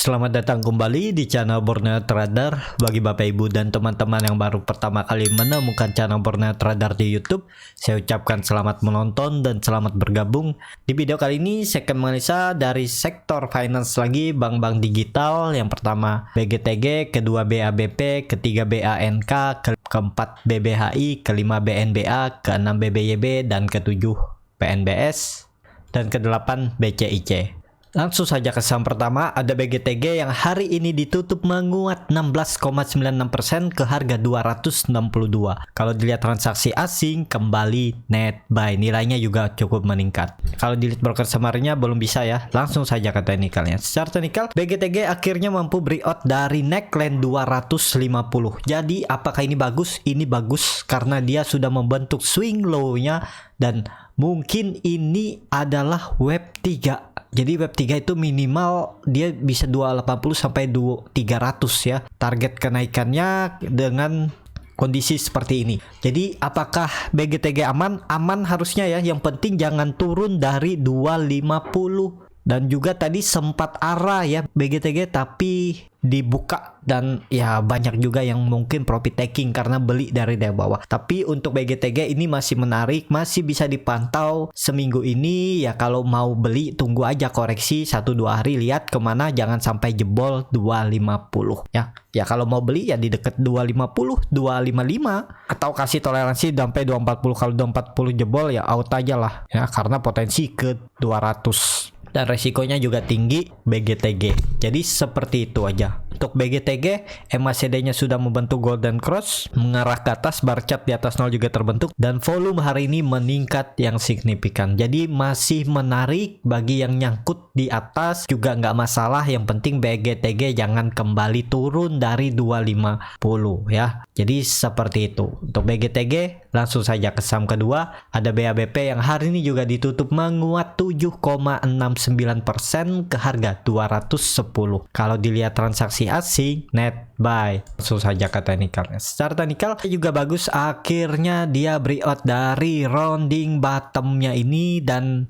Selamat datang kembali di channel Borneo Trader. Bagi Bapak Ibu dan teman-teman yang baru pertama kali menemukan channel Borneo Trader di YouTube, saya ucapkan selamat menonton dan selamat bergabung. Di video kali ini saya akan menganalisa dari sektor finance lagi bank-bank digital. Yang pertama BGTG, kedua BABP, ketiga BANK, keempat BBHI, kelima BNBA, keenam BBYB, dan ketujuh PNBS, dan kedelapan BCIC. Langsung saja ke saham pertama, ada BGTG yang hari ini ditutup menguat 16,96% ke harga 262. Kalau dilihat transaksi asing kembali net buy, nilainya juga cukup meningkat. Kalau dilihat broker summary-nya belum bisa ya. Langsung saja ke teknikalnya. Secara teknikal, BGTG akhirnya mampu breakout dari neckline 250. Jadi apakah ini bagus? Ini bagus karena dia sudah membentuk swing low-nya dan mungkin ini adalah web 3. Jadi web 3 itu minimal dia bisa 280 sampai 300 ya. Target kenaikannya dengan kondisi seperti ini. Jadi apakah BGTG aman? Aman harusnya ya. Yang penting jangan turun dari 250. Dan juga tadi sempat arah ya BGTG tapi dibuka dan ya banyak juga yang mungkin profit taking karena beli dari bawah. Tapi untuk BGTG ini masih menarik, masih bisa dipantau seminggu ini ya. Kalau mau beli tunggu aja koreksi 1-2 hari, lihat kemana, jangan sampai jebol 250 ya. Ya kalau mau beli ya di dekat 250, 255 atau kasih toleransi sampai 240. Kalau 240 jebol ya out aja lah ya, karena potensi ke 200. Dan resikonya juga tinggi BGTG. Jadi seperti itu aja. Untuk BGTG, MACD-nya sudah membentuk golden cross, mengarah ke atas, bar chart di atas 0 juga terbentuk, dan volume hari ini meningkat yang signifikan. Jadi masih menarik bagi yang nyangkut di atas, juga nggak masalah. Yang penting BGTG jangan kembali turun dari 250 ya. Jadi seperti itu. Untuk BGTG, langsung saja ke saham kedua, ada BABP yang hari ini juga ditutup menguat 7,69% ke harga 210. Kalau dilihat transaksi asing net buy. Langsung saja ke teknikalnya. Secara teknikal juga bagus, akhirnya dia breakout dari rounding bottomnya ini dan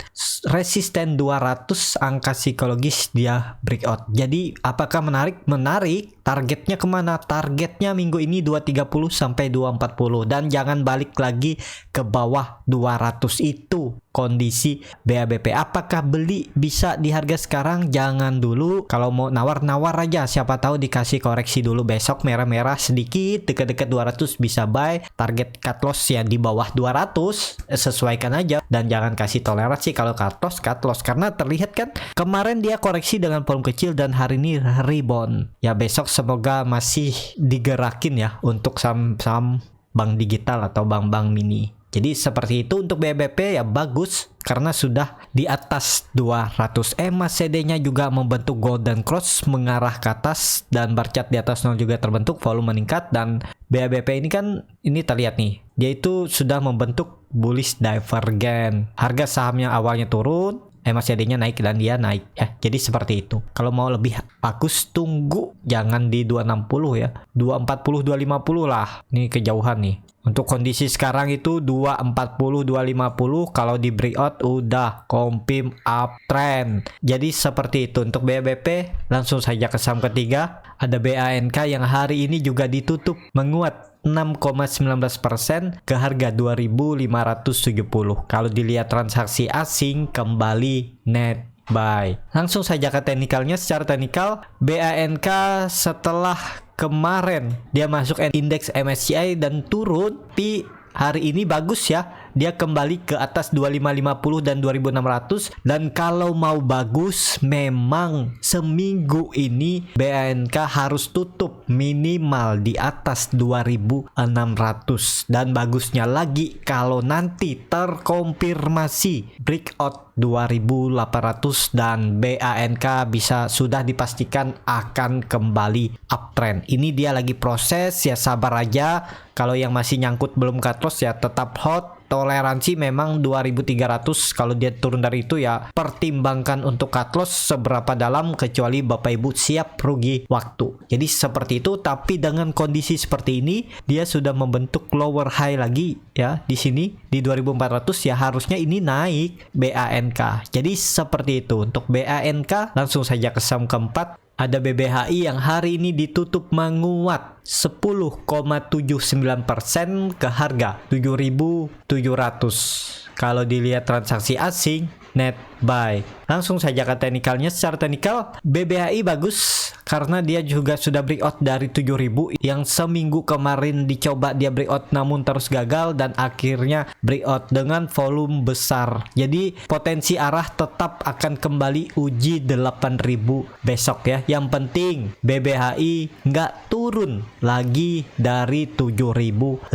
resisten 200 angka psikologis dia breakout. Jadi apakah menarik? Menarik. Targetnya kemana? Targetnya minggu ini 230 sampai 240 dan jangan balik lagi ke bawah 200. Itu kondisi BABP. Apakah beli bisa di harga sekarang? Jangan dulu. Kalau mau nawar-nawar aja, siapa tahu dikasih koreksi dulu besok merah-merah sedikit, dekat-dekat 200 bisa buy. Target cut loss ya di bawah 200, sesuaikan aja dan jangan kasih toleransi. Kalau cut loss karena terlihat kan kemarin dia koreksi dengan volume kecil dan hari ini rebound. Ya besok semoga masih digerakin ya untuk saham-saham bank digital atau bank-bank mini. Jadi seperti itu. Untuk BBP ya bagus karena sudah di atas 200. MACD-nya juga membentuk golden cross mengarah ke atas dan bar chart di atas 0 juga terbentuk, volume meningkat. Dan BABP ini kan ini terlihat nih, dia itu sudah membentuk bullish divergence. Harga sahamnya awalnya turun, MACD-nya naik dan dia naik ya. Jadi seperti itu. Kalau mau lebih bagus tunggu, jangan di 260 ya. 240, 250 lah. Ini kejauhan nih. Untuk kondisi sekarang itu 240, 250 kalau di breakout udah confirm uptrend. Jadi seperti itu. Untuk BABP langsung saja ke saham ketiga, ada BANK yang hari ini juga ditutup menguat 6,19% ke harga 2.570. Kalau dilihat transaksi asing kembali net buy. Langsung saja ke teknikalnya. Secara teknikal BANK setelah kemarin dia masuk indeks MSCI dan turun, tapi hari ini bagus ya. Dia kembali ke atas 2550 dan 2600. Dan kalau mau bagus memang seminggu ini BANK harus tutup minimal di atas 2600. Dan bagusnya lagi kalau nanti terkonfirmasi breakout 2800 dan BANK bisa sudah dipastikan akan kembali uptrend. Ini dia lagi proses ya, sabar aja. Kalau yang masih nyangkut belum cut loss ya tetap hold. Toleransi memang 2300. Kalau dia turun dari itu ya pertimbangkan untuk cut loss seberapa dalam, kecuali Bapak Ibu siap rugi waktu. Jadi seperti itu. Tapi dengan kondisi seperti ini dia sudah membentuk lower high lagi ya di sini di 2400 ya, harusnya ini naik BANK. Jadi seperti itu. Untuk BANK langsung saja ke saham keempat, ada BBHI yang hari ini ditutup menguat 10,79% ke harga 7.700. Kalau dilihat transaksi asing, net buy. Langsung saja ke teknikalnya. Secara teknikal BBHI bagus karena dia juga sudah breakout dari 7.000 yang seminggu kemarin dicoba dia breakout namun terus gagal dan akhirnya breakout dengan volume besar. Jadi potensi arah tetap akan kembali uji 8.000 besok ya. Yang penting BBHI nggak turun lagi dari 7.500.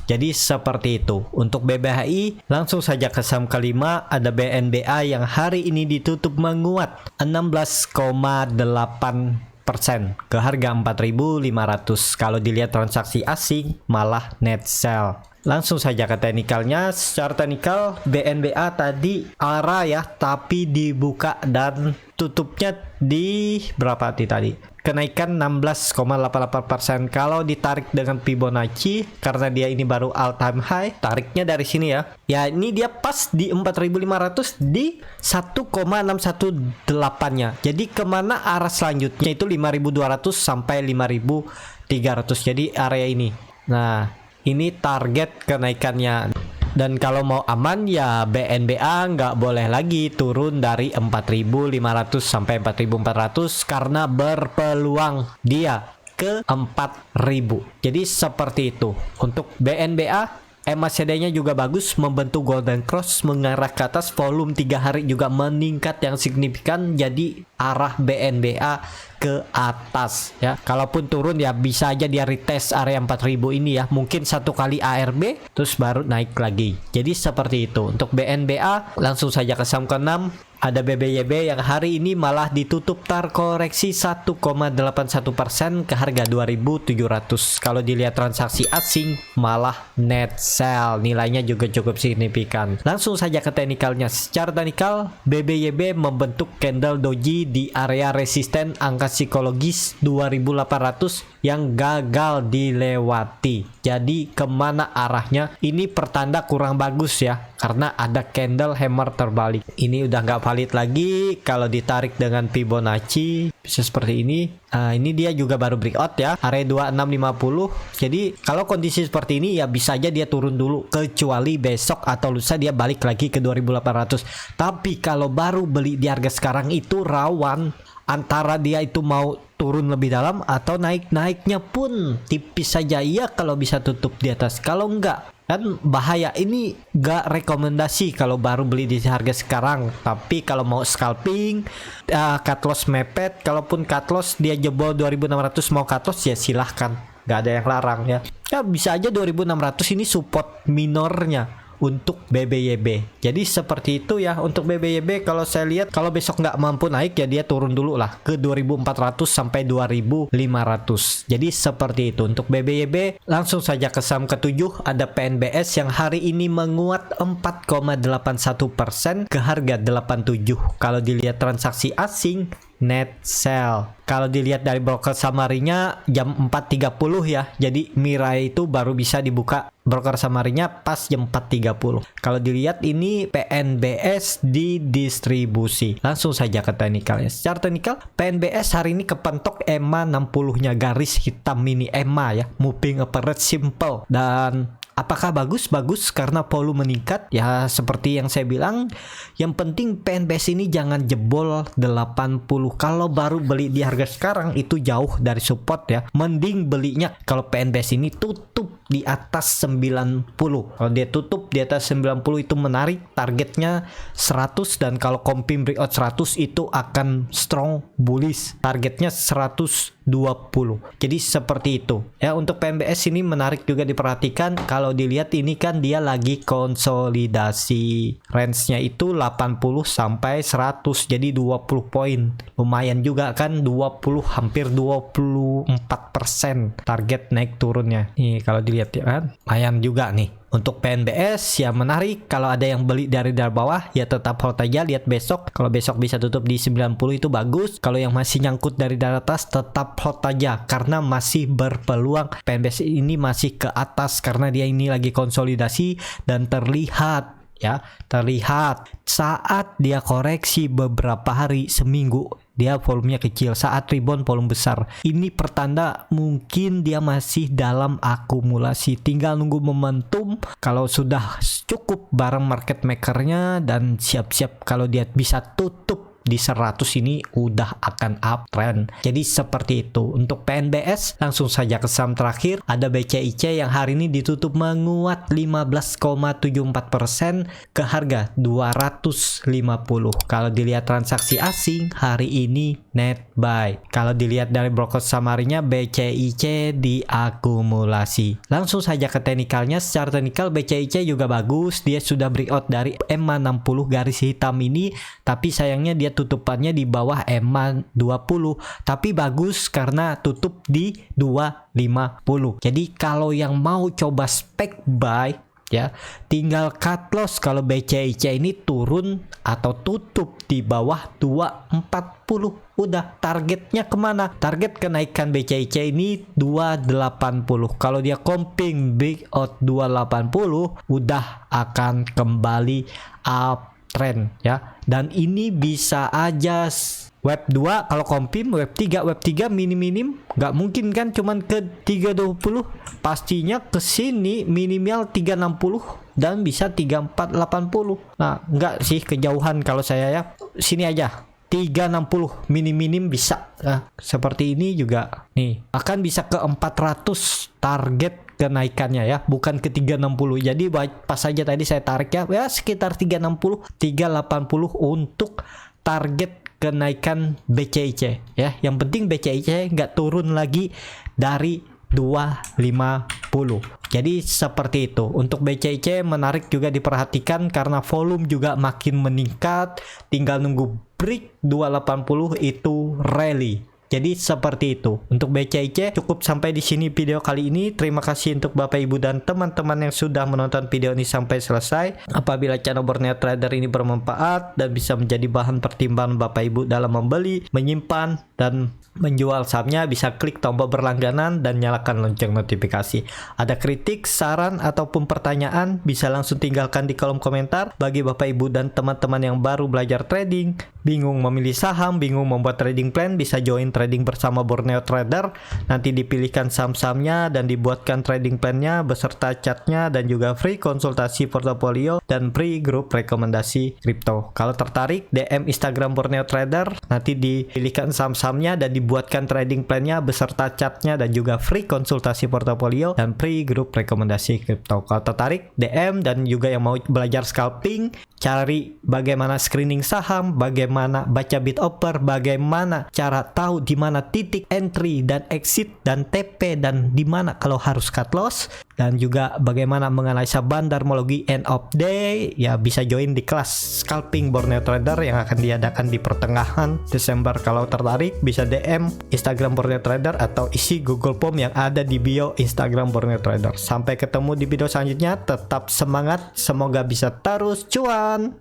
Jadi seperti itu. Untuk BBHI langsung saja ke saham kelima, ada BNBA yang hari ini ditutup menguat 16,8% ke harga 4.500. Kalau dilihat transaksi asing malah net sell. Langsung saja ke teknikalnya. Secara teknikal BNBA tadi arah ya, tapi dibuka dan tutupnya di berapa tadi? Kenaikan 16,88%. Kalau ditarik dengan Fibonacci, karena dia ini baru all time high, tariknya dari sini ya. Ya ini dia pas di 4.500 di 1,618-nya. Jadi kemana arah selanjutnya itu 5.200 sampai 5.300. Jadi area ini. Nah ini target kenaikannya. Dan kalau mau aman ya BNBA nggak boleh lagi turun dari 4.500 sampai 4.400 karena berpeluang dia ke 4.000. Jadi seperti itu. Untuk BNBA MACD-nya juga bagus, membentuk golden cross mengarah ke atas, volume 3 hari juga meningkat yang signifikan, jadi arah BNBA ke atas ya. Kalaupun turun ya bisa aja dia retest area 4.000 ini ya, mungkin satu kali ARB terus baru naik lagi. Jadi seperti itu. Untuk BNBA langsung saja ke saham ke-6, ada BBYB yang hari ini malah ditutup terkoreksi 1,81% ke harga 2.700. Kalau dilihat transaksi asing malah net sell, nilainya juga cukup signifikan. Langsung saja ke teknikalnya. Secara teknikal BBYB membentuk candle doji di area resisten angka psikologis 2.800 yang gagal dilewati. Jadi kemana arahnya? Ini pertanda kurang bagus ya, karena ada candle hammer terbalik. Ini udah nggak valid lagi. Kalau ditarik dengan Fibonacci bisa seperti ini. Ini dia juga baru breakout ya, area 2650. Jadi kalau kondisi seperti ini ya bisa aja dia turun dulu, kecuali besok atau lusa dia balik lagi ke 2.800. Tapi kalau baru beli di harga sekarang itu rawan antara dia itu mau turun lebih dalam atau naiknya pun tipis saja ya kalau bisa tutup di atas. Kalau enggak kan bahaya. Ini gak rekomendasi kalau baru beli di harga sekarang. Tapi kalau mau scalping, cut loss mepet, kalaupun cut loss dia jebol 2.600 mau cut loss ya silahkan, gak ada yang larang ya. Ya bisa aja 2.600 ini support minornya untuk BBYB. Jadi seperti itu ya untuk BBYB. Kalau saya lihat kalau besok nggak mampu naik ya dia turun dulu lah ke 2.400 sampai 2.500. Jadi seperti itu untuk BBYB. Langsung saja ke saham ke-7, ada PNBS yang hari ini menguat 4,81% ke harga 87. Kalau dilihat transaksi asing net sell. Kalau dilihat dari broker summary-nya jam 4.30 ya. Jadi Mirai itu baru bisa dibuka broker summary-nya pas jam 4.30. Kalau dilihat ini PNBS di distribusi. Langsung saja ke teknikalnya. Secara teknikal PNBS hari ini kepentok EMA 60-nya, garis hitam mini EMA ya. Moving average simple. Dan apakah bagus? Bagus karena volume meningkat. Ya seperti yang saya bilang, yang penting PNBS ini jangan jebol 80. Kalau baru beli di harga sekarang itu jauh dari support ya. Mending belinya kalau PNBS ini tutup di atas 90. Kalau dia tutup di atas 90 itu menarik, targetnya 100, dan kalau comping breakout 100 itu akan strong bullish. Targetnya 120. Jadi seperti itu. Ya untuk PNBS ini menarik juga diperhatikan. Kalau dilihat ini kan dia lagi konsolidasi. Range-nya itu 80 sampai 100. Jadi 20 poin. Lumayan juga kan, 20 hampir 24% target naik turunnya. Nih kalau dilihat ya kan, lumayan juga nih. Untuk PNBS ya menarik. Kalau ada yang beli dari bawah ya tetap hold aja, lihat besok. Kalau besok bisa tutup di 90 itu bagus. Kalau yang masih nyangkut dari atas tetap hold aja karena masih berpeluang. PNBS ini masih ke atas karena dia ini lagi konsolidasi dan terlihat saat dia koreksi beberapa hari seminggu dia volumenya kecil, saat rebound volume besar. Ini pertanda mungkin dia masih dalam akumulasi, tinggal nunggu momentum. Kalau sudah cukup bareng market makernya dan siap-siap kalau dia bisa tutup di 100 ini udah akan uptrend. Jadi seperti itu. Untuk PNBS langsung saja ke saham terakhir, ada BCIC yang hari ini ditutup menguat 15,74% ke harga 250. Kalau dilihat transaksi asing hari ini net buy. Kalau dilihat dari broker samarinya, BCIC diakumulasi. Langsung saja ke teknikalnya. Secara teknikal BCIC juga bagus, dia sudah breakout dari EMA 60 garis hitam ini, tapi sayangnya dia tutupannya di bawah EMA 20, tapi bagus karena tutup di 250. Jadi kalau yang mau coba spek buy ya, tinggal cut loss kalau BCIC ini turun atau tutup di bawah 240. Udah, targetnya kemana? Target kenaikan BCIC ini 280. Kalau dia comping breakout 280, udah akan kembali up trend ya. Dan ini bisa aja web 2 kalau kompim, web 3 minim nggak mungkin kan cuman ke 320, pastinya ke sini minimal 360 dan bisa 3480. Nah, nggak sih kejauhan kalau saya ya. Sini aja 360 minim bisa. Nah, seperti ini juga nih akan bisa ke 400 target kenaikannya ya, bukan ke 360. Jadi pas saja tadi saya tarik ya sekitar 360 380 untuk target kenaikan BCIC ya. Yang penting BCIC nggak turun lagi dari 250. Jadi seperti itu. Untuk BCIC menarik juga diperhatikan karena volume juga makin meningkat, tinggal nunggu break 280 itu rally. Jadi seperti itu. Untuk BCIC cukup sampai di sini video kali ini. Terima kasih untuk Bapak Ibu dan teman-teman yang sudah menonton video ini sampai selesai. Apabila channel Borneo Trader ini bermanfaat dan bisa menjadi bahan pertimbangan Bapak Ibu dalam membeli, menyimpan, dan menjual sahamnya, bisa klik tombol berlangganan dan nyalakan lonceng notifikasi. Ada kritik, saran, ataupun pertanyaan, bisa langsung tinggalkan di kolom komentar. Bagi Bapak Ibu dan teman-teman yang baru belajar trading, bingung memilih saham, bingung membuat trading plan, bisa join trading bersama Borneo Trader. Nanti dipilihkan saham-sahamnya dan dibuatkan trading plan-nya beserta chartnya, dan juga free konsultasi portofolio dan free grup rekomendasi kripto. Kalau tertarik, DM Instagram Borneo Trader, nanti dipilihkan saham-sahamnya dan dibuatkan trading plan-nya beserta chartnya dan juga free konsultasi portofolio dan free grup rekomendasi kripto. Kalau tertarik, DM. Dan juga yang mau belajar scalping, cari bagaimana screening saham, bagaimana baca bid offer, bagaimana cara tahu di mana titik entry dan exit dan TP, dan di mana kalau harus cut loss, dan juga bagaimana menganalisa bandarmologi end of day, ya bisa join di kelas scalping Borneo Trader yang akan diadakan di pertengahan Desember. Kalau tertarik bisa DM Instagram Borneo Trader atau isi Google Form yang ada di bio Instagram Borneo Trader. Sampai ketemu di video selanjutnya, tetap semangat, semoga bisa terus cuan.